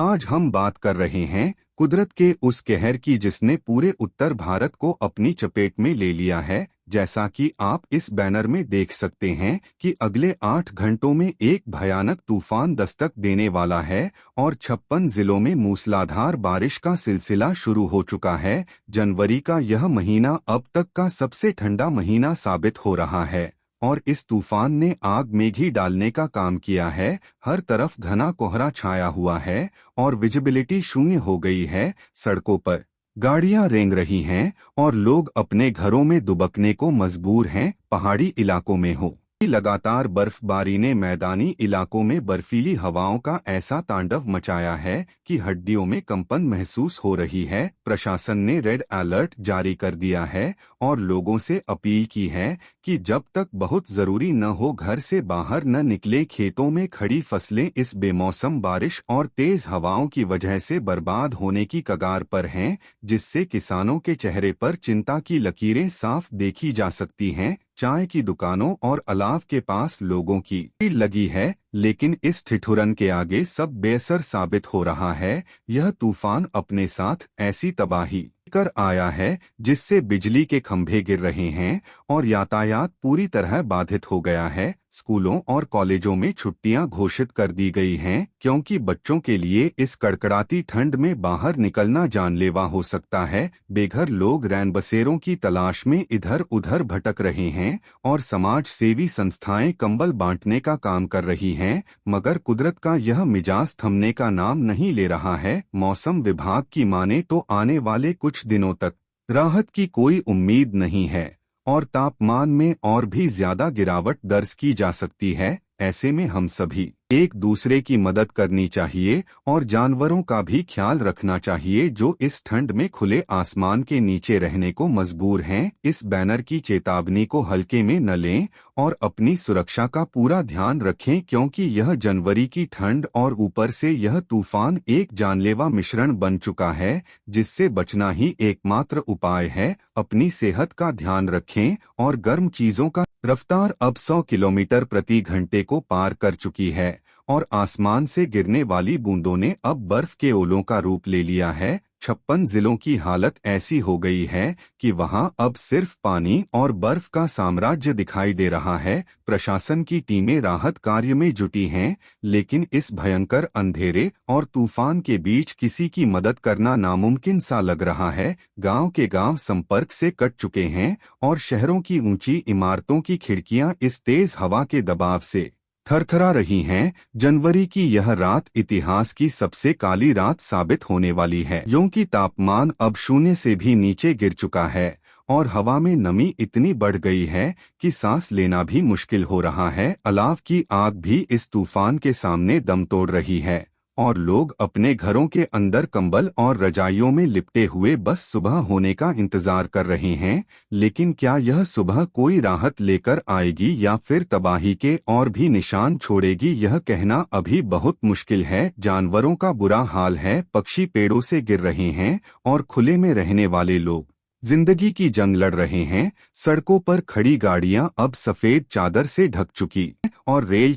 आज हम बात कर रहे हैं कुदरत के उस कहर की जिसने पूरे उत्तर भारत को अपनी चपेट में ले लिया है। जैसा कि आप इस बैनर में देख सकते हैं कि अगले 8 घंटों में एक भयानक तूफान दस्तक देने वाला है और 56 जिलों में मूसलाधार बारिश का सिलसिला शुरू हो चुका है। जनवरी का यह महीना अब तक का सबसे ठंडा महीना साबित हो रहा है और इस तूफान ने आग में घी डालने का काम किया है। हर तरफ घना कोहरा छाया हुआ है और विजिबिलिटी शून्य हो गई है। सड़कों पर गाड़ियां रेंग रही हैं और लोग अपने घरों में दुबकने को मजबूर हैं। पहाड़ी इलाकों में हो लगातार बर्फबारी ने मैदानी इलाकों में बर्फीली हवाओं का ऐसा तांडव मचाया है कि हड्डियों में कंपन महसूस हो रही है। प्रशासन ने रेड अलर्ट जारी कर दिया है और लोगों से अपील की है कि जब तक बहुत जरूरी न हो घर से बाहर न निकले। खेतों में खड़ी फसलें इस बेमौसम बारिश और तेज हवाओं की वजह से बर्बाद होने की कगार पर हैं, जिससे किसानों के चेहरे पर चिंता की लकीरें साफ देखी जा सकती हैं। चाय की दुकानों और अलाव के पास लोगों की भीड़ लगी है, लेकिन इस ठिठुरन के आगे सब बेअसर साबित हो रहा है। यह तूफान अपने साथ ऐसी तबाही कर आया है जिससे बिजली के खंभे गिर रहे हैं और यातायात पूरी तरह बाधित हो गया है। स्कूलों और कॉलेजों में छुट्टियां घोषित कर दी गई हैं क्योंकि बच्चों के लिए इस कड़कड़ाती ठंड में बाहर निकलना जानलेवा हो सकता है। बेघर लोग रैनबसेरों की तलाश में इधर उधर भटक रहे हैं और समाज सेवी संस्थाएं कंबल बांटने का काम कर रही हैं, मगर कुदरत का यह मिजाज थमने का नाम नहीं ले रहा है। मौसम विभाग की माने तो आने वाले कुछ दिनों तक राहत की कोई उम्मीद नहीं है और तापमान में और भी ज्यादा गिरावट दर्ज की जा सकती है। ऐसे में हम सभी एक दूसरे की मदद करनी चाहिए और जानवरों का भी ख्याल रखना चाहिए जो इस ठंड में खुले आसमान के नीचे रहने को मजबूर हैं। इस बैनर की चेतावनी को हल्के में न लें और अपनी सुरक्षा का पूरा ध्यान रखें क्योंकि यह जनवरी की ठंड और ऊपर से यह तूफान एक जानलेवा मिश्रण बन चुका है, जिससे बचना ही एकमात्र उपाय है। अपनी सेहत का ध्यान रखें और गर्म चीजों का रफ्तार अब 100 किलोमीटर प्रति घंटे को पार कर चुकी है और आसमान से गिरने वाली बूंदों ने अब बर्फ के ओलों का रूप ले लिया है। 56 जिलों की हालत ऐसी हो गई है कि वहां अब सिर्फ पानी और बर्फ का साम्राज्य दिखाई दे रहा है। प्रशासन की टीमें राहत कार्य में जुटी हैं, लेकिन इस भयंकर अंधेरे और तूफान के बीच किसी की मदद करना नामुमकिन सा लग रहा है। गांव के गांव संपर्क से कट चुके हैं और शहरों की ऊंची इमारतों की खिड़कियां इस तेज हवा के दबाव से थरथरा रही हैं। जनवरी की यह रात इतिहास की सबसे काली रात साबित होने वाली है क्योंकि तापमान अब शून्य से भी नीचे गिर चुका है और हवा में नमी इतनी बढ़ गई है कि सांस लेना भी मुश्किल हो रहा है। अलाव की आग भी इस तूफान के सामने दम तोड़ रही है और लोग अपने घरों के अंदर कंबल और रजाइयों में लिपटे हुए बस सुबह होने का इंतजार कर रहे हैं। लेकिन क्या यह सुबह कोई राहत लेकर आएगी या फिर तबाही के और भी निशान छोड़ेगी, यह कहना अभी बहुत मुश्किल है। जानवरों का बुरा हाल है, पक्षी पेड़ों से गिर रहे हैं और खुले में रहने वाले लोग जिंदगी की जंग लड़ रहे हैं। सड़कों पर खड़ी गाड़ियां अब सफेद चादर से ढक चुकी हैं और रेल